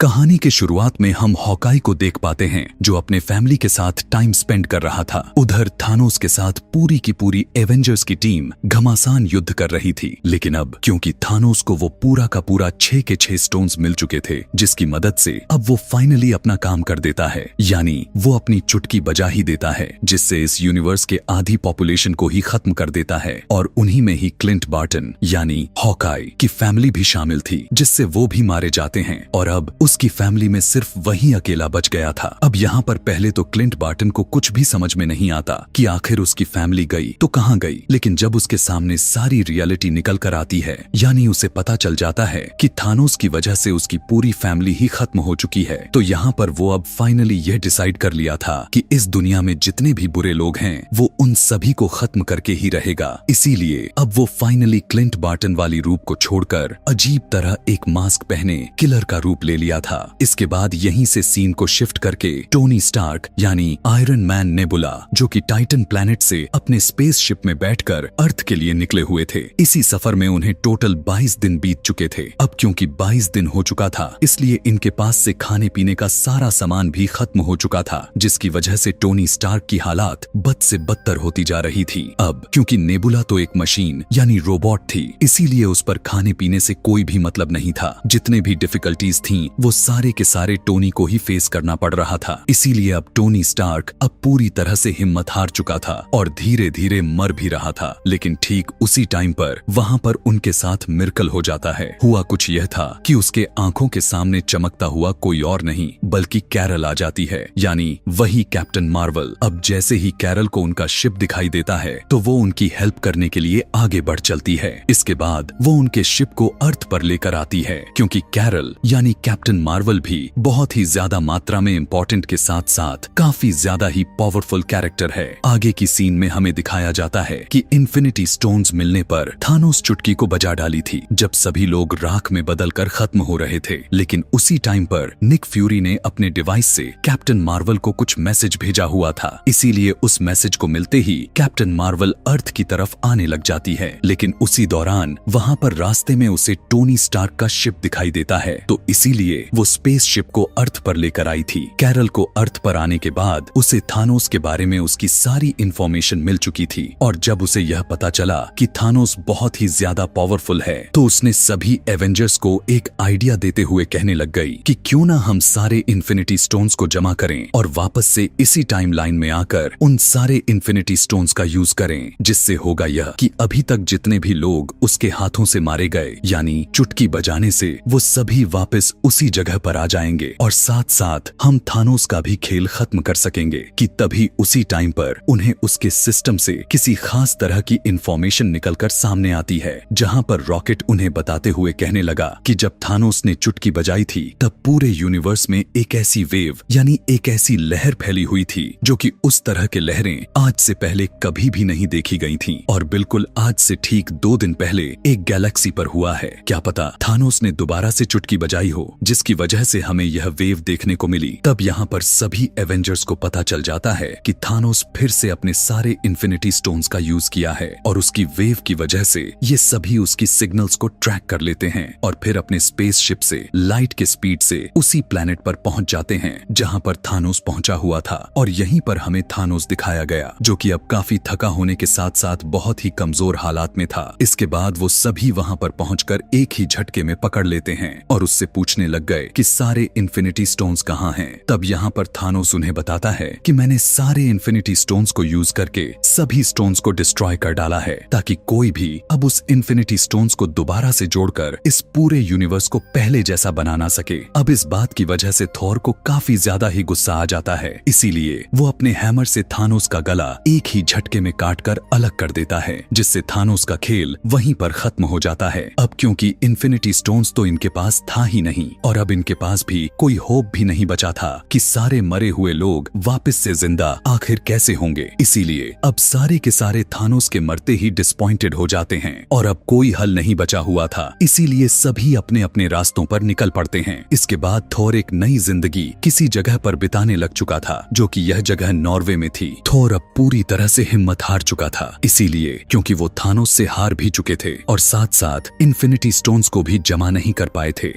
कहानी के शुरुआत में हम हॉकाई को देख पाते हैं जो अपने फैमिली के साथ टाइम स्पेंड कर रहा था। उधर थानोस के साथ पूरी की पूरी एवेंजर्स की टीम घमासान युद्ध कर रही थी। लेकिन अब क्योंकि थानोस को वो पूरा का पूरा 6 के 6 स्टोन्स मिल चुके थे, जिसकी मदद से अब वो फाइनली अपना काम कर देता है, यानी वो अपनी चुटकी बजा ही देता है, जिससे इस यूनिवर्स के आधी पॉपुलेशन को ही खत्म कर देता है। और उन्हीं में ही क्लिंट बार्टन यानी हॉकाई की फैमिली भी शामिल थी, जिससे वो भी मारे जाते हैं और अब उसकी फैमिली में सिर्फ वही अकेला बच गया था। अब यहाँ पर पहले तो क्लिंट बार्टन को कुछ भी समझ में नहीं आता कि आखिर उसकी फैमिली गई तो कहाँ गई। लेकिन जब उसके सामने सारी रियलिटी निकल कर आती है, यानी उसे पता चल जाता है कि थानोस की वजह से उसकी पूरी फैमिली ही खत्म हो चुकी है, तो यहाँ पर वो अब फाइनली यह डिसाइड कर लिया था कि इस दुनिया में जितने भी बुरे लोग हैं वो उन सभी को खत्म करके ही रहेगा। इसीलिए अब वो फाइनली क्लिंट बार्टन वाली रूप को छोड़कर अजीब तरह एक मास्क पहने किलर का रूप ले लिया था। इसके बाद यहीं से सीन को शिफ्ट करके टोनी स्टार्क यानी आयरन मैन नेबुला, जो कि टाइटन प्लैनेट से अपने स्पेसशिप में बैठकर अर्थ के लिए निकले हुए थे। इसी सफर में उन्हें टोटल 22 दिन बीत चुके थे। अब क्योंकि 22 दिन हो चुका था, इसलिए इनके पास से खाने पीने का सारा सामान भी खत्म हो चुका था, जिसकी वजह से टोनी स्टार्क की हालात बद से बदतर होती जा रही थी। अब क्योंकि नेबुला तो एक मशीन यानी रोबोट थी, इसीलिए उस पर खाने पीने से कोई भी मतलब नहीं था। जितने भी डिफिकल्टीज थीं, वो सारे के सारे टोनी को ही फेस करना पड़ रहा था। इसीलिए अब टोनी स्टार्क अब पूरी तरह से हिम्मत हार चुका था और धीरे धीरे मर भी रहा था। लेकिन ठीक उसी टाइम पर वहां पर उनके साथ मिरेकल हो जाता है। हुआ कुछ यह था कि उसके आंखों के सामने चमकता हुआ कोई और नहीं बल्कि कैरल आ जाती है, यानी वही कैप्टन मार्वल। अब जैसे ही कैरल को उनका शिप दिखाई देता है तो वो उनकी हेल्प करने के लिए आगे बढ़ चलती है। इसके बाद वो उनके शिप को अर्थ पर लेकर आती है, क्योंकि कैरल यानी कैप्टन मार्वल भी बहुत ही ज्यादा मात्रा में इम्पोर्टेंट के साथ साथ काफी ज्यादा ही पावरफुल कैरेक्टर है। आगे की सीन में हमें दिखाया जाता है कि इन्फिनिटी स्टोन्स मिलने पर थानोस चुटकी को बजा डाली थी, जब सभी लोग राख में बदलकर खत्म हो रहे थे। लेकिन उसी टाइम पर निक फ्यूरी ने अपने डिवाइस से कैप्टन मार्वल को कुछ मैसेज भेजा हुआ था। इसीलिए उस मैसेज को मिलते ही कैप्टन मार्वल अर्थ की तरफ आने लग जाती है। लेकिन उसी दौरान वहां पर रास्ते में उसे टोनी स्टार्क का शिप दिखाई देता है, तो इसीलिए वो स्पेस शिप को अर्थ पर लेकर आई थी। कैरल को अर्थ पर आने के बाद उसे थानोस के बारे में उसकी सारी इंफॉर्मेशन मिल चुकी थी, और जब उसे यह पता चला कि थानोस बहुत ही ज्यादा पावरफुल है, तो उसने सभी एवेंजर्स को एक आइडिया देते हुए कहने लग गई कि क्यों ना हम सारे इन्फिनिटी स्टोन्स को जमा करें और वापस से इसी टाइमलाइन में आकर उन सारे इन्फिनिटी स्टोन्स का यूज करें, जिससे होगा यह कि अभी तक जितने भी लोग उसके हाथों से मारे गए, यानी चुटकी बजाने से वो सभी वापस उसी जगह पर आ जाएंगे और साथ साथ हम थानोस का भी खेल खत्म कर सकेंगे। कि तभी उसी टाइम पर उन्हें उसके सिस्टम से किसी खास तरह की इंफॉर्मेशन निकलकर सामने आती है, जहां पर रॉकेट उन्हें बताते हुए कहने लगा कि जब थानोस ने चुटकी बजाई थी तब पूरे यूनिवर्स में एक ऐसी वेव यानी एक ऐसी लहर फैली हुई थी, जो कि उस तरह के लहरें आज से पहले कभी भी नहीं देखी गई थीं। और बिल्कुल आज से ठीक 2 दिन पहले एक गैलेक्सी पर हुआ है। क्या पता थानोस ने दोबारा से चुटकी बजाई हो, जिसकी वजह से हमें यह वेव देखने को मिली। तब यहाँ पर सभी एवेंजर्स को पता चल जाता है कि थानोस फिर से अपने सारे इन्फिनिटी स्टोन्स का यूज किया है, और उसकी वेव की वजह से ये सभी उसकी सिग्नल्स को ट्रैक कर लेते हैं और फिर अपने स्पेस शिप से लाइट के स्पीड से उसी प्लेनेट पर पहुंच जाते हैं जहां पर थानोस पहुंचा हुआ था। और यहीं पर हमें थानोस दिखाया गया, जो कि अब काफी थका होने के साथ साथ बहुत ही कमजोर हालात में था। इसके बाद वो सभी वहां पर पहुंचकर एक ही झटके में पकड़ लेते हैं और उससे पूछने लग गए कि सारे इन्फिनिटी स्टोन्स कहाँ हैं। तब यहाँ पर थानोस उन्हें बताता है कि मैंने सारे इन्फिनिटी स्टोन्स को यूज करके सभी स्टोन्स को डिस्ट्रॉय कर डाला है, ताकि कोई भी अब उस इन्फिनिटी स्टोन्स को दोबारा से जोड़कर इस पूरे यूनिवर्स को पहले जैसा बना ना सके। अब इस बात की वजह से थॉर को काफी ज्यादा ही गुस्सा आ जाता है, इसीलिए वो अपने हैमर से थानोस का गला एक ही झटके में काटकर अलग कर देता है, जिससे थानोस का खेल वहीं पर खत्म हो जाता है। अब क्योंकि इन्फिनिटी स्टोन्स तो इनके पास था ही नहीं, और अब इनके पास भी कोई होप भी नहीं बचा था कि सारे मरे हुए लोग वापस से जिंदा आखिर कैसे होंगे। इसीलिए अब सारे के सारे थानोस के मरते ही डिसपॉइंटेड हो जाते हैं और अब कोई हल नहीं बचा हुआ था। इसीलिए सभी अपने अपने रास्तों पर निकल पड़ते हैं। इसके बाद थोर एक नई जिंदगी किसी जगह पर बिताने लग चुका था, जो कि यह जगह नॉर्वे में थी। थोर अब पूरी तरह से हिम्मत हार चुका था, इसीलिए क्योंकि वो थानोस से हार भी चुके थे और साथ साथ इन्फिनिटी स्टोन्स को भी जमा नहीं कर पाए थे।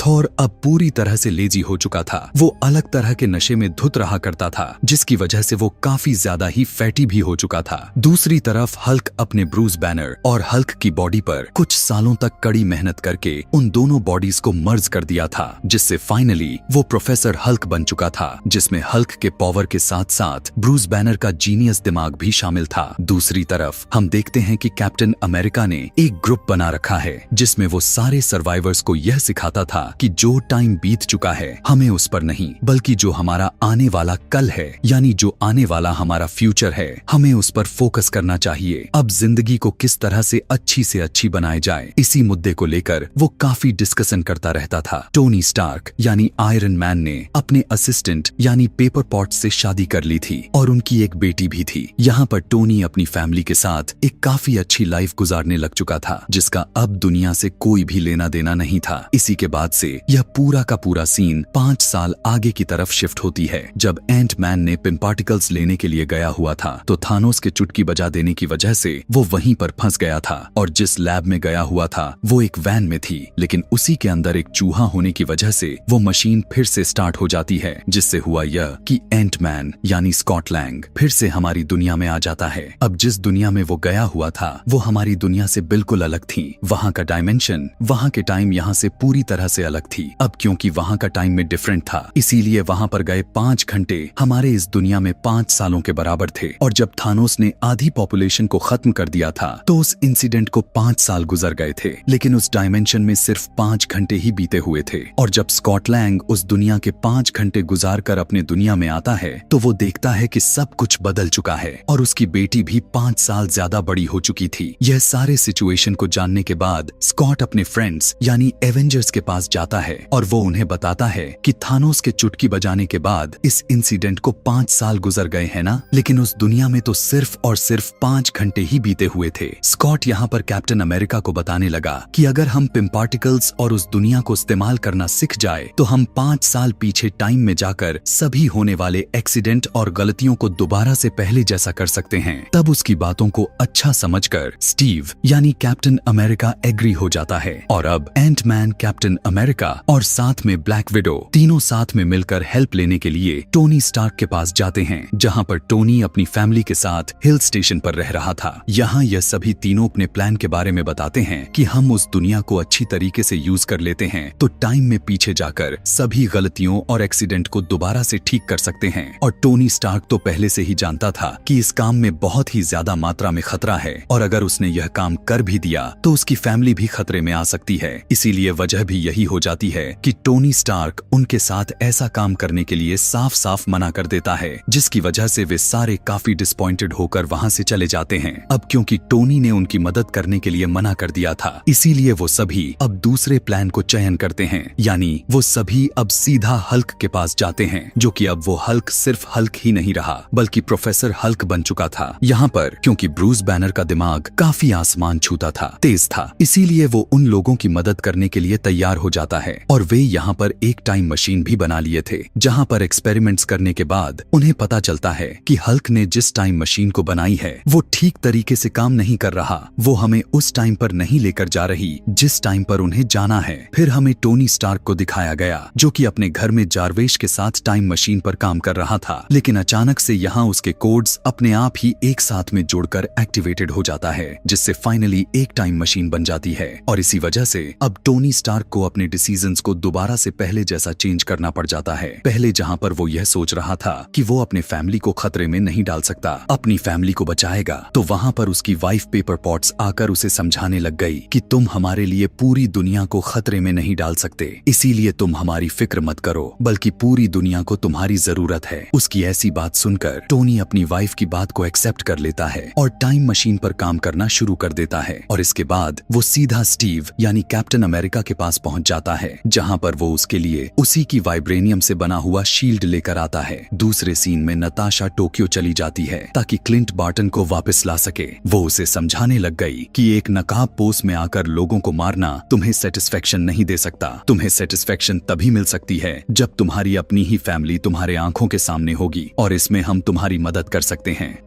थॉर अब पूरी तरह से लेजी हो चुका था। वो अलग तरह के नशे में धुत रहा करता था, जिसकी वजह से वो काफी ज्यादा ही फैटी भी हो चुका था। दूसरी तरफ हल्क अपने ब्रूस बैनर और हल्क की बॉडी पर कुछ सालों तक कड़ी मेहनत करके उन दोनों बॉडीज को मर्ज कर दिया था, जिससे फाइनली वो प्रोफेसर हल्क बन चुका था, जिसमें हल्क के पावर के साथ साथ ब्रूस बैनर का जीनियस दिमाग भी शामिल था। दूसरी तरफ हम देखते हैं कि कैप्टन अमेरिका ने एक ग्रुप बना रखा है, जिसमें वो सारे सर्वाइवर्स को यह सिखाता था कि जो टाइम बीत चुका है हमें उस पर नहीं, बल्कि जो हमारा आने वाला कल है, यानी जो आने वाला हमारा फ्यूचर है, हमें उस पर फोकस करना चाहिए। अब जिंदगी को किस तरह से अच्छी बनाई जाए, इसी मुद्दे को लेकर वो काफी डिस्कशन करता रहता था। टोनी स्टार्क यानी आयरन मैन ने अपने असिस्टेंट यानी पेपर पॉट से शादी कर ली थी और उनकी एक बेटी भी थी। यहाँ पर टोनी अपनी फैमिली के साथ एक काफी अच्छी लाइफ गुजारने लग चुका था, जिसका अब दुनिया से कोई भी लेना देना नहीं था। इसी के बाद से यह पूरा का पूरा सीन 5 साल आगे की तरफ शिफ्ट होती है। जब एंट मैन ने पिम पार्टिकल्स लेने के लिए गया हुआ था, तो थानोस के चुटकी बजा देने की वजह से वो वहीं पर फंस गया था और जिस लैब में गया हुआ था वो एक वैन में थी, लेकिन उसी के अंदर एक चूहा होने की वजह से वो मशीन फिर से स्टार्ट हो जाती है, जिससे हुआ यह कि एंट मैन यानी स्कॉट लैंग फिर से हमारी दुनिया में आ जाता है। अब जिस दुनिया में वो गया हुआ था वो हमारी दुनिया से बिल्कुल अलग थी। वहाँ का डायमेंशन, वहाँ के टाइम यहाँ से पूरी तरह से अलग थी। अब क्योंकि वहाँ का टाइम में डिफरेंट था, इसीलिए वहाँ पर गए 5 घंटे हमारे इस दुनिया में 5 सालों के बराबर थे। और जब थानोस ने आधी पॉपुलेशन को खत्म कर दिया था तो उस इंसिडेंट को 5 साल गुजर गए थे, लेकिन उस डायमेंशन में सिर्फ 5 घंटे ही बीते हुए थे। और जब स्कॉट लैंग उस दुनिया के 5 घंटे गुजार कर अपने दुनिया में आता है तो वो देखता है कि सब कुछ बदल चुका है और उसकी बेटी भी 5 साल ज्यादा बड़ी हो चुकी थी। यह सारे सिचुएशन को जानने के बाद स्कॉट अपने फ्रेंड्स यानी एवेंजर्स के पास जाता है और वो उन्हें बताता है कि थानोस के चुटकी बजाने के बाद इस इंसिडेंट को 5 साल गुजर गए हैं ना, लेकिन उस दुनिया में तो सिर्फ और सिर्फ 5 घंटे ही बीते हुए थे। स्कॉट यहाँ पर कैप्टन अमेरिका को बताने लगा कि अगर हम पिम पार्टिकल्स और उस दुनिया को इस्तेमाल करना सीख जाए तो हम 5 साल पीछे टाइम में जाकर सभी होने वाले एक्सीडेंट और गलतियों को दोबारा से पहले जैसा कर सकते हैं। तब उसकी बातों को अच्छा समझकर स्टीव यानी कैप्टन अमेरिका एग्री हो जाता है और अब एंट मैन, कैप्टन अमेरिका और साथ में ब्लैक विडो तीनों साथ में मिलकर हेल्प लेने के लिए टोनी स्टार्क के पास जाते हैं, जहां पर टोनी अपनी फैमिली के साथ हिल स्टेशन पर रह रहा था। यहाँ यह सभी तीनों अपने प्लान के बारे में बताते हैं कि हम उस दुनिया को अच्छी तरीके से यूज कर लेते हैं तो टाइम में पीछे जाकर सभी गलतियों और एक्सीडेंट को दोबारा से ठीक कर सकते हैं। और टोनी स्टार्क तो पहले से ही जानता था कि इस काम में बहुत ही ज्यादा मात्रा में खतरा है और अगर उसने यह काम कर भी दिया तो उसकी फैमिली भी खतरे में आ सकती है। इसीलिए वजह भी यही हो जाती है कि टोनी स्टार्क उनके साथ ऐसा काम करने के लिए साफ साफ मना कर देता है, जिसकी वजह से वे सारे काफी डिसपॉइंटेड होकर वहां से चले जाते हैं। अब क्योंकि टोनी ने उनकी मदद करने के लिए मना कर दिया था, इसीलिए वो सभी अब दूसरे प्लान को चयन करते हैं, यानी वो सभी अब सीधा हल्क के पास जाते हैं, जो कि अब वो हल्क सिर्फ हल्क ही नहीं रहा बल्कि प्रोफेसर हल्क बन चुका था। यहाँ पर क्योंकि ब्रूस बैनर का दिमाग काफी आसमान छूता था, तेज था, इसीलिए वो उन लोगों की मदद करने के लिए तैयार हो जाता है और वे यहाँ पर एक टाइम मशीन भी बना लिए थे, जहाँ पर एक्सपेरिमेंट्स करने के बाद उन्हें पता चलता है कि हल्क ने जिस टाइम मशीन को बनाई है वो ठीक तरीके से काम नहीं कर रहा, वो हमें उस टाइम पर नहीं लेकर जा रही जिस टाइम पर उन्हें जाना है। फिर हमें टोनी स्टार्क को दिखाया गया जो कि अपने घर में जारवेश के साथ टाइम मशीन पर काम कर रहा था, लेकिन अचानक से यहाँ उसके कोड्स अपने आप ही एक साथ में जुड़कर एक्टिवेटेड हो जाता है, जिससे फाइनली एक टाइम मशीन बन जाती है। और इसी वजह से अब टोनी स्टार्क को अपने डिसीजंस को दोबारा से पहले जैसा चेंज करना पड़ जाता है। पहले जहाँ पर वो यह सोच रहा था कि वो अपने फैमिली को खतरे में नहीं डाल सकता, अपनी फैमिली को बचाएगा, तो वहाँ पर उसकी वाइफ पेपर पॉट्स आकर उसे समझाने लग गई कि तुम हमारे लिए पूरी दुनिया को खतरे में नहीं डाल सकते, इसीलिए तुम हमारी फिक्र मत करो, बल्कि पूरी दुनिया को तुम्हारी जरूरत है। उसकी ऐसी बात सुनकर टोनी अपनी वाइफ की बात को एक्सेप्ट कर लेता है और टाइम मशीन पर काम करना शुरू कर देता है। और इसके बाद वो सीधा स्टीव यानी कैप्टन अमेरिका के पास पहुंच जाता है, जहां पर वो उसके लिए उसी की वाइब्रेनियम से बना हुआ शील्ड लेकर आता है। दूसरे सीन में नताशा टोक्यो चली जाती है ताकि क्लिंट बार्टन को वापस ला सके। वो उसे समझाने लग गई कि एक नकाब पोस में आकर लोगों को मारना तुम्हें सेटिस्फेक्शन नहीं दे सकता, तुम्हें सेटिस्फेक्शन तभी मिल सकती है जब तुम्हारी अपनी ही फैमिली तुम्हारे आंखों के सामने होगी और इसमें हम तुम्हारी मदद कर सकते हैं।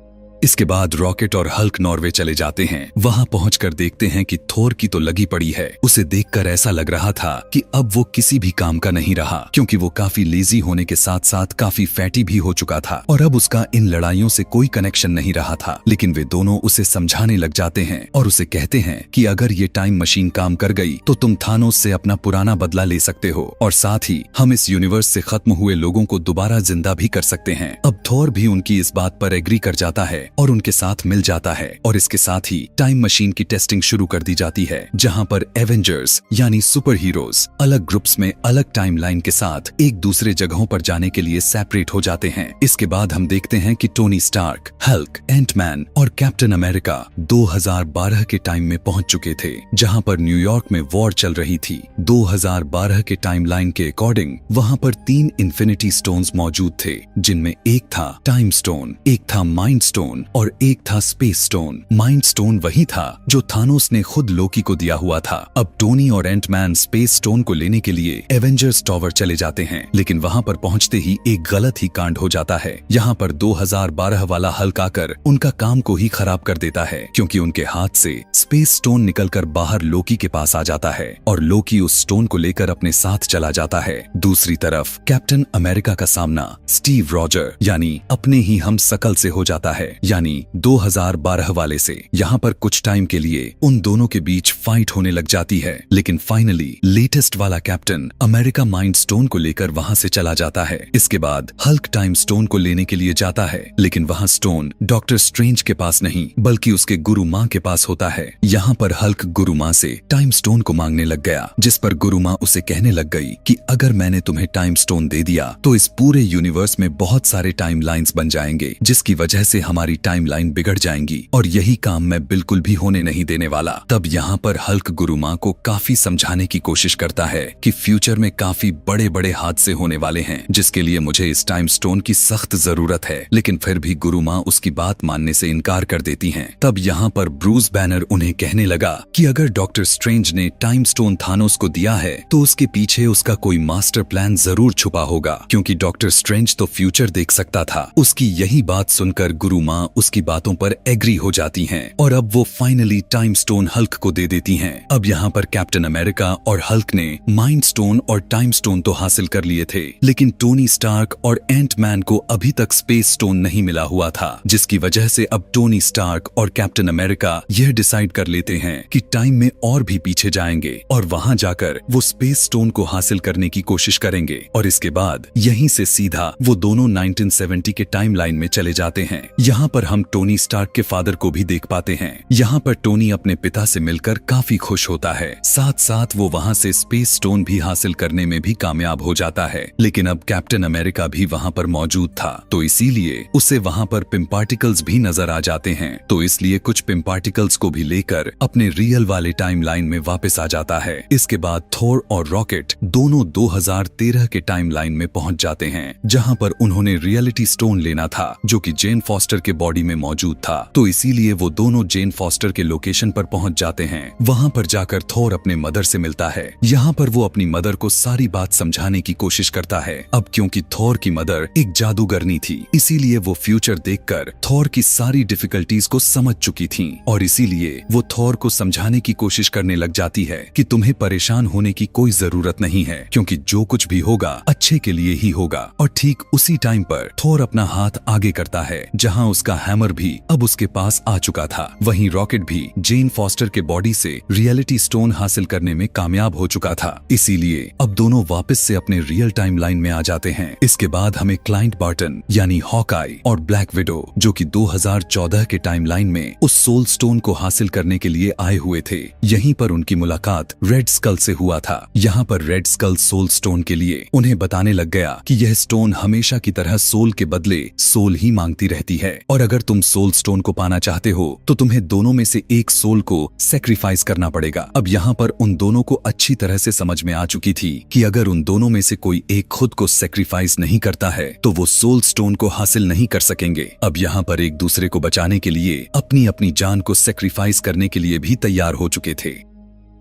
इसके बाद रॉकेट और हल्क नॉर्वे चले जाते हैं। वहां पहुंचकर देखते हैं कि थोर की तो लगी पड़ी है। उसे देखकर ऐसा लग रहा था कि अब वो किसी भी काम का नहीं रहा, क्योंकि वो काफी लेजी होने के साथ साथ काफी फैटी भी हो चुका था और अब उसका इन लड़ाइयों से कोई कनेक्शन नहीं रहा था। लेकिन वे दोनों उसे समझाने लग जाते हैं और उसे कहते हैं कि अगर ये टाइम मशीन काम कर गई तो तुम थानोस से अपना पुराना बदला ले सकते हो और साथ ही हम इस यूनिवर्स से खत्म हुए लोगों को दोबारा जिंदा भी कर सकते हैं। अब थोर भी उनकी इस बात पर एग्री कर जाता है और उनके साथ मिल जाता है और इसके साथ ही टाइम मशीन की टेस्टिंग शुरू कर दी जाती है, जहां पर एवेंजर्स यानी सुपर हीरोज अलग ग्रुप्स में अलग टाइमलाइन के साथ एक दूसरे जगहों पर जाने के लिए सेपरेट हो जाते हैं। इसके बाद हम देखते हैं कि टोनी स्टार्क, हल्क, एंटमैन और कैप्टन अमेरिका 2012 के टाइम में पहुंच चुके थे, जहां पर न्यूयॉर्क में वॉर चल रही थी। 2012 के टाइमलाइन के अकॉर्डिंग वहां पर 3 इन्फिनिटी स्टोन्स मौजूद थे, जिनमें एक था टाइम स्टोन, एक था माइंड स्टोन और एक था स्पेस स्टोन। माइंड स्टोन वही था जो थानोस ने खुद लोकी को दिया हुआ था। अब टोनी और एंटमैन स्पेस स्टोन को लेने के लिए एवेंजर्स टॉवर चले जाते हैं, लेकिन वहां पर पहुंचते ही एक गलत ही कांड हो जाता है। यहाँ पर 2012 वाला हल्क आकर उनका काम को ही खराब कर देता है, क्योंकि उनके हाथ से स्पेस स्टोन निकलकर बाहर लोकी के पास आ जाता है और लोकी उस स्टोन को लेकर अपने साथ चला जाता है। दूसरी तरफ कैप्टन अमेरिका का सामना स्टीव रॉजर यानी अपने ही हम सकल से हो जाता है, यानी 2012 वाले से। यहाँ पर कुछ टाइम के लिए उन दोनों के बीच फाइट होने लग जाती है, लेकिन फाइनली लेटेस्ट वाला कैप्टन अमेरिका माइंड स्टोन को लेकर वहां से चला जाता है। इसके बाद हल्क टाइम स्टोन को लेने के लिए जाता है, लेकिन वहां स्टोन डॉक्टर स्ट्रेंज के पास नहीं बल्कि उसके गुरु माँ के पास होता है। यहाँ पर हल्क गुरु माँ से टाइम स्टोन को मांगने लग गया, जिस पर गुरु माँ उसे कहने लग गई कि अगर मैंने तुम्हें टाइम स्टोन दे दिया तो इस पूरे यूनिवर्स में बहुत सारे टाइम लाइन्स बन जाएंगे, जिसकी वजह से हमारी टाइम लाइन बिगड़ जाएंगी और यही काम मैं बिल्कुल भी होने नहीं देने वाला। तब यहाँ पर हल्क गुरु माँ को काफी समझाने की कोशिश करता है कि फ्यूचर में काफी बड़े बड़े हादसे होने वाले हैं, जिसके लिए मुझे इस टाइम स्टोन की सख्त जरूरत है। लेकिन फिर भी गुरु माँ उसकी बात मानने से इनकार कर देती हैं। तब यहाँ पर ब्रूस बैनर उन्हें कहने लगा कि अगर डॉक्टर स्ट्रेंज ने टाइम स्टोन थानोस को दिया है तो उसके पीछे उसका कोई मास्टर प्लान जरूर छुपा होगा, क्योंकि डॉक्टर स्ट्रेंज तो फ्यूचर देख सकता था। उसकी यही बात सुनकर गुरु माँ उसकी बातों पर एग्री हो जाती हैं और अब वो फाइनली टाइम स्टोन हल्क को दे देती हैं। अब यहाँ पर कैप्टन अमेरिका और हल्क ने माइंड स्टोन और टाइम स्टोन तो हासिल कर लिए थे, लेकिन टोनी स्टार्क और एंटमैन को अभी तक स्पेस स्टोन नहीं मिला हुआ था, जिसकी वजह से अब टोनी स्टार्क और कैप्टन अमेरिका यह डिसाइड कर लेते हैं कि टाइम में और भी पीछे जाएंगे और वहां जाकर वो स्पेस स्टोन को हासिल करने की कोशिश करेंगे। और इसके बाद यहीं से सीधा वो दोनों 1970 के टाइमलाइन में चले जाते हैं। यहाँ पर हम टोनी स्टार्क के फादर को भी देख पाते हैं। यहाँ पर टोनी अपने पिता से मिलकर काफी खुश होता है, साथ साथ वो वहाँ से स्पेस स्टोन भी हासिल करने में भी कामयाब हो जाता है। लेकिन अब कैप्टन अमेरिका भी वहाँ पर मौजूद था, तो इसीलिए उसे वहाँ पर पिम पार्टिकल्स भी नजर आ जाते हैं, तो इसलिए कुछ पिम पार्टिकल्स को भी लेकर अपने रियल वाले टाइमलाइन में वापस आ जाता है। इसके बाद थोर और रॉकेट दोनों 2013 के टाइमलाइन में पहुंच जाते हैं, जहां पर उन्होंने रियलिटी स्टोन लेना था जो कि जेन फॉस्टर के बॉडी में मौजूद था, तो इसीलिए वो दोनों जेन फॉस्टर के लोकेशन पर पहुंच जाते हैं। वहां पर जाकर थोर अपने मदर से मिलता है। यहाँ पर वो अपनी मदर को सारी बात समझाने की कोशिश करता है। अब क्योंकि थोर की मदर एक जादूगरनी थी, इसीलिए वो फ्यूचर देखकर थोर की सारी डिफिकल्टीज को समझ चुकी थी और इसीलिए वो थोर को समझाने की कोशिश करने लग जाती है कि तुम्हें परेशान होने की कोई जरूरत नहीं है, क्योंकि जो कुछ भी होगा अच्छे के लिए ही होगा। और ठीक उसी टाइम पर थोर अपना हाथ आगे करता है, जहां उसका हैमर भी अब उसके पास आ चुका था। वहीं रॉकेट भी जेन फॉस्टर के बॉडी से रियलिटी स्टोन हासिल करने में कामयाब हो चुका था, इसीलिए अब दोनों वापस से अपने रियल टाइमलाइन में आ जाते हैं। इसके बाद हमें क्लाइंट बार्टन यानी हॉकाई और ब्लैक विडो, जो कि 2014 के टाइमलाइन में उस सोल स्टोन को हासिल करने के लिए आए हुए थे, यहीं पर उनकी मुलाकात रेड स्कल से हुआ था। यहाँ पर रेड स्कल सोल स्टोन के लिए उन्हें बताने लग गया कि यह स्टोन हमेशा की तरह सोल के बदले सोल ही मांगती रहती है, और अगर तुम सोल स्टोन को पाना चाहते हो तो तुम्हें दोनों में से एक सोल को सेक्रीफाइस करना पड़ेगा। अब यहाँ पर उन दोनों को अच्छी तरह से समझ में आ चुकी थी कि अगर उन दोनों में से कोई एक खुद को सेक्रीफाइस नहीं करता है तो वो सोल स्टोन को हासिल नहीं कर सकेंगे। अब यहाँ पर एक दूसरे को बचाने के लिए अपनी अपनी जान को सेक्रीफाइस करने के लिए भी तैयार हो चुके थे।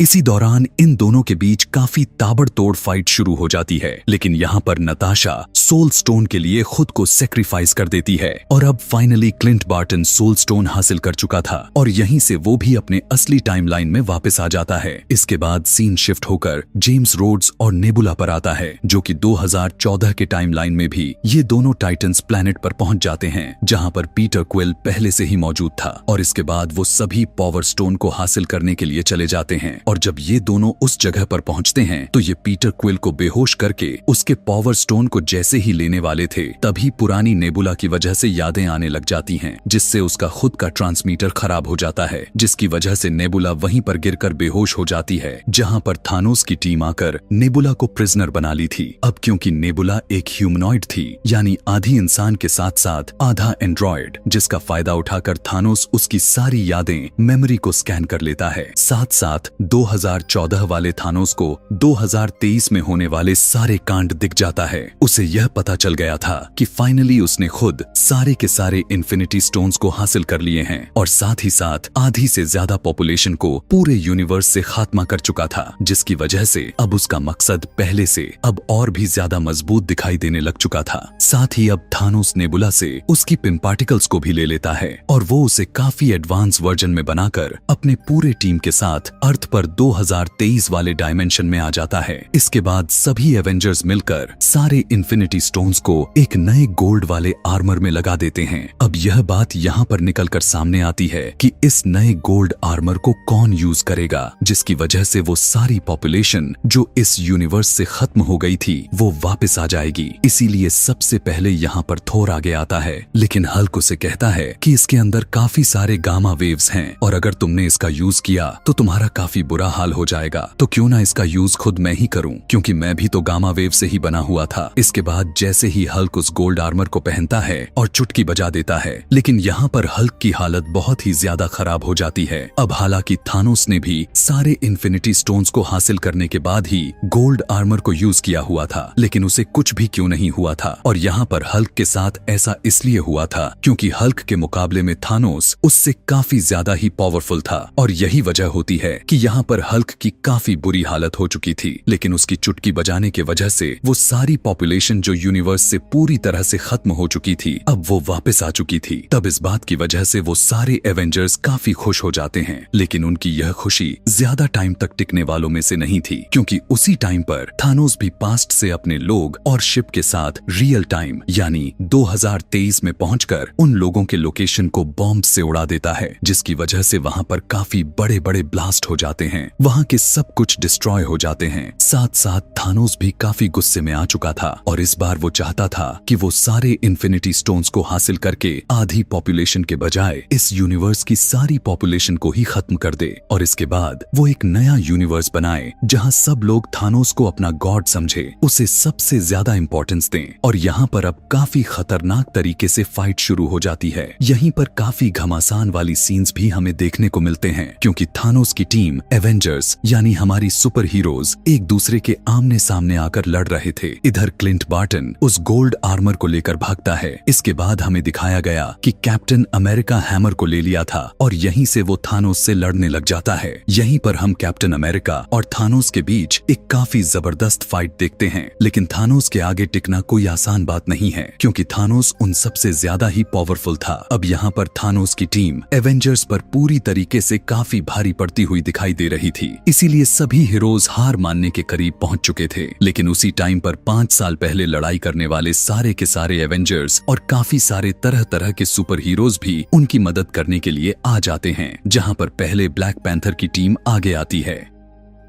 इसी दौरान इन दोनों के बीच काफी ताबड़तोड़ फाइट शुरू हो जाती है, लेकिन यहाँ पर नताशा सोल स्टोन के लिए खुद को सेक्रीफाइस कर देती है और अब finally Clint Barton soul stone हासिल कर चुका था और यहीं से वो भी अपने असली टाइमलाइन में वापस आ जाता है। इसके बाद सीन शिफ्ट होकर जेम्स रोड्स और नेबुला पर आता है, जो कि 2014 के टाइमलाइन में भी ये दोनों टाइटन्स प्लैनेट पर पहुंच जाते हैं, जहां पर पीटर क्विल पहले से ही मौजूद था। और इसके बाद वो सभी पावर स्टोन को हासिल करने के लिए चले जाते हैं और जब ये दोनों उस जगह पर पहुंचते हैं तो ये पीटर क्विल को बेहोश करके उसके पावर स्टोन को जैसे ही लेने वाले थे तभी पुरानी नेबुला की वजह से यादें आने लग जाती हैं, जिससे उसका खुद का ट्रांसमीटर खराब हो जाता है, जिसकी वजह से नेबुला वहीं पर गिरकर बेहोश हो जाती है, जहां पर थानोस की टीम आकर नेबुला को प्रिजनर बना ली थी। अब क्योंकि नेबुला एक ह्यूमनॉइड थी, यानी आधी इंसान के साथ साथ आधा एंड्रॉयड, जिसका फायदा उठाकर थानोस उसकी सारी यादें मेमोरी को स्कैन कर लेता है। साथ साथ 2014 वाले थानोस को 2023 में होने वाले सारे कांड दिख जाता है। उसे यह पता चल गया था कि फाइनली उसने खुद सारे के सारे इन्फिनिटी स्टोन्स को हासिल कर लिए हैं और साथ ही साथ आधी से ज्यादा पॉपुलेशन को पूरे यूनिवर्स से खात्मा कर चुका था, जिसकी वजह से अब उसका मकसद पहले से अब और भी ज्यादा मजबूत दिखाई देने लग चुका था। साथ ही अब थानोस नेबुला से उसकी पिन पार्टिकल्स को भी ले लेता है और वो उसे काफी एडवांस वर्जन में बनाकर अपने पूरे टीम के साथ अर्थ पर 2023 वाले डायमेंशन में आ जाता है। इसके बाद सभी एवेंजर्स मिलकर सारे इन्फिनिटी स्टोन्स को एक नए गोल्ड वाले आर्मर में लगा देते हैं। अब यह बात यहाँ पर निकलकर सामने आती है कि इस नए गोल्ड आर्मर को कौन यूज करेगा, जिसकी वजह से वो सारी पॉपुलेशन जो इस यूनिवर्स से खत्म हो गई थी वो वापस आ जाएगी। इसीलिए सबसे पहले यहाँ पर थोर आगे आता है, लेकिन हल्क उसे कहता है कि इसके अंदर काफी सारे गामा वेव्स हैं और अगर तुमने इसका यूज किया तो तुम्हारा काफी बुरा हाल हो जाएगा, तो क्यों ना इसका यूज खुद मैं ही करूं, क्योंकि मैं भी तो गामा वेव से ही बना हुआ था। इसके बाद जैसे ही हल्क उस गोल्ड आर्मर को पहनता है और चुटकी बजा देता है, लेकिन यहाँ पर हल्क की हालत बहुत ही ज्यादा खराब हो जाती है। अब हालांकि थानोस ने भी सारे इन्फिनिटी स्टोन्स को हासिल करने के बाद ही गोल्ड आर्मर को यूज किया हुआ था, लेकिन उसे कुछ भी क्यों नहीं हुआ था। और यहाँ पर हल्क के साथ ऐसा इसलिए हुआ था क्योंकि हल्क के मुकाबले में थानोस उससे काफी ज्यादा ही पावरफुल था और यही वजह होती है कि यहाँ पर हल्क की काफी बुरी हालत हो चुकी थी, लेकिन उसकी चुटकी बजाने की वजह से वो सारी पॉपुलेशन जो यूनिवर्स से पूरी तरह से खत्म हो चुकी थी अब वो वापस आ चुकी थी। तब इस बात की वजह से वो सारे एवेंजर्स काफी खुश हो जाते हैं, लेकिन उनकी यह खुशी ज्यादा टाइम तक टिकने वालों में से नहीं थी, क्योंकि उसी टाइम पर थानोस भी पास्ट से अपने लोग और शिप के साथ रियल टाइम यानी 2023 में पहुंचकर उन लोगों के लोकेशन को बॉम्ब से उड़ा देता है, जिसकी वजह से वहां पर काफी बड़े बड़े ब्लास्ट हो जाते हैं, वहां के सब कुछ डिस्ट्रॉय हो जाते हैं। साथ साथ थानोस भी काफी गुस्से में आ चुका था और इस बार वो चाहता था कि वो सारे इन्फिनिटी स्टोन्स को हासिल करके आधी पॉपुलेशन के बजाय इस यूनिवर्स की सारी पॉपुलेशन को ही खत्म कर दे और इसके बाद वो एक नया यूनिवर्स बनाए जहां सब लोग थानोस को अपना गॉड समझे, उसे सबसे ज्यादा इंपॉर्टेंस दें। और यहाँ पर अब काफी खतरनाक तरीके से फाइट शुरू हो जाती है। यहीं पर काफी घमासान वाली सीन्स भी हमें देखने को मिलते हैं, क्योंकि थानोस की टीम एवेंजर्स यानी हमारी सुपर हीरोज एक दूसरे के आमने सामने आकर लड़ रहे थे। इधर क्लिंट बार्टन उस गोल्ड आर्मर को लेकर भागता है। इसके बाद हमें दिखाया गया कि कैप्टन अमेरिका हैमर को ले लिया था और यहीं से वो थानोस से लड़ने लग जाता है। यहीं पर हम कैप्टन अमेरिका और थानोस के बीच एक काफी जबरदस्त फाइट देखते हैं, लेकिन थानोस के आगे टिकना कोई आसान बात नहीं है, क्योंकि थानोस उन सबसे ज्यादा ही पावरफुल था। अब यहाँ पर थानोस की टीम एवेंजर्स पर पूरी तरीके से काफी भारी पड़ती हुई दिखाई दे रही थी, इसीलिए सभी हीरोज हार मानने के करीब पहुंच चुके थे। लेकिन उसी टाइम पर 5 साल पहले लड़ाई करने वाले सारे के सारे एवेंजर्स और काफी सारे तरह तरह के सुपर हीरोज भी उनकी मदद करने के लिए आ जाते हैं, जहां पर पहले ब्लैक पैंथर की टीम आगे आती है।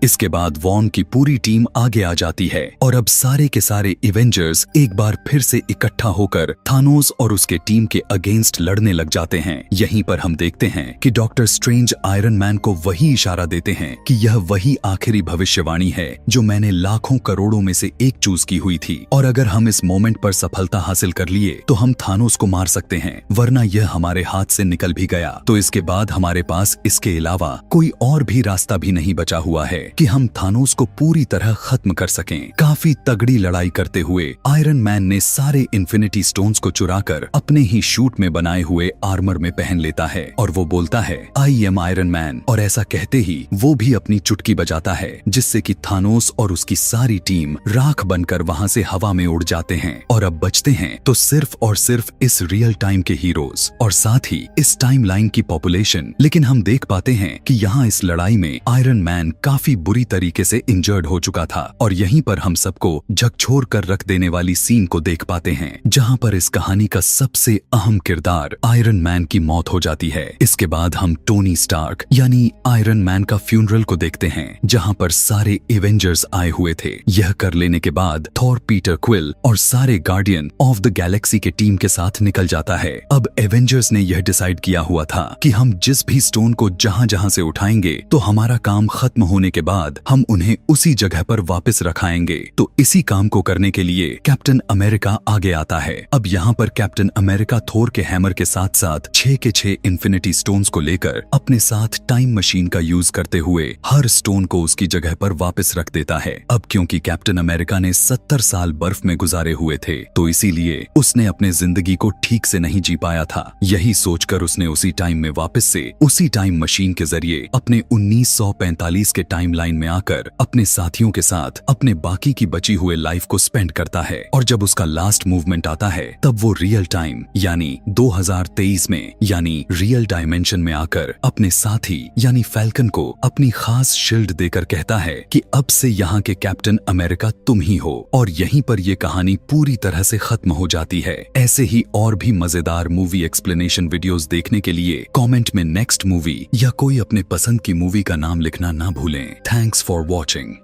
इसके बाद वॉन की पूरी टीम आगे आ जाती है और अब सारे के सारे इवेंजर्स एक बार फिर से इकट्ठा होकर थानोस और उसके टीम के अगेंस्ट लड़ने लग जाते हैं। यहीं पर हम देखते हैं कि डॉक्टर स्ट्रेंज आयरन मैन को वही इशारा देते हैं कि यह वही आखिरी भविष्यवाणी है जो मैंने लाखों करोड़ों में से एक चूज की हुई थी, और अगर हम इस मोमेंट पर सफलता हासिल कर लिए तो हम थानोस को मार सकते हैं, वरना यह हमारे हाथ से निकल भी गया तो इसके बाद हमारे पास इसके अलावा कोई और भी रास्ता भी नहीं बचा हुआ है। कि हम थानोस को पूरी तरह खत्म कर सकें। काफी तगड़ी लड़ाई करते हुए आयरन मैन ने सारे इन्फिनिटी स्टोन्स को चुराकर अपने ही शूट में बनाए हुए आर्मर में पहन लेता है और वो बोलता है आई एम आयरन मैन, और ऐसा कहते ही वो भी अपनी चुटकी बजाता है जिससे कि थानोस और उसकी सारी टीम राख बनकर वहां से हवा में उड़ जाते हैं। और अब बचते हैं तो सिर्फ और सिर्फ इस रियल टाइम के हीरोज और साथ ही इस टाइम लाइन की पॉपुलेशन। लेकिन हम देख पाते हैं कि यहाँ इस लड़ाई में आयरन मैन काफी बुरी तरीके से इंजर्ड हो चुका था और यहीं पर हम सबको झकझोर कर रख देने वाली सीन को देख पाते हैं जहाँ पर इस कहानी का सबसे अहम किरदार आयरन मैन की मौत हो जाती है। इसके बाद हम टोनी स्टार्क यानी आयरन मैन का फ्यूनरल को देखते हैं जहाँ पर सारे एवेंजर्स आए हुए थे। यह कर लेने के बाद थॉर पीटर क्विल और सारे गार्डियन ऑफ द गैलेक्सी के टीम के साथ निकल जाता है। अब एवेंजर्स ने यह डिसाइड किया हुआ था कि हम जिस भी स्टोन को जहाँ जहाँ से उठाएंगे तो हमारा काम खत्म होने के बाद हम उन्हें उसी जगह पर वापस रखाएंगे। तो इसी काम को करने के लिए कैप्टन अमेरिका आगे आता है। अब यहाँ पर कैप्टन अमेरिका थोर के हैमर के साथ साथ 6 के 6 इन्फिनिटी स्टोन्स को लेकर अपने साथ टाइम मशीन का यूज करते हुए हर स्टोन को उसकी जगह पर वापस रख देता है। अब क्योंकि कैप्टन अमेरिका ने 70 साल बर्फ में गुजारे हुए थे तो इसीलिए उसने अपने जिंदगी को ठीक से नहीं जी पाया था। यही सोचकर उसने उसी टाइम में वापस से उसी टाइम मशीन के जरिए अपने 1945 के टाइम लाइन में आकर अपने साथियों के साथ अपने बाकी की बची हुए लाइफ को स्पेंड करता है। और जब उसका लास्ट मूवमेंट आता है तब वो रियल टाइम यानी 2023 में यानी रियल डायमेंशन में आकर अपने साथी यानी फैल्कन को अपनी खास शील्ड देकर कहता है कि अब से यहाँ के कैप्टन अमेरिका तुम ही हो। और यहीं पर ये कहानी पूरी तरह से खत्म हो जाती है। ऐसे ही और भी मजेदार मूवी एक्सप्लेनेशन वीडियोस देखने के लिए कमेंट में नेक्स्ट मूवी या कोई अपने पसंद की मूवी का नाम लिखना ना भूलें। Thanks for watching.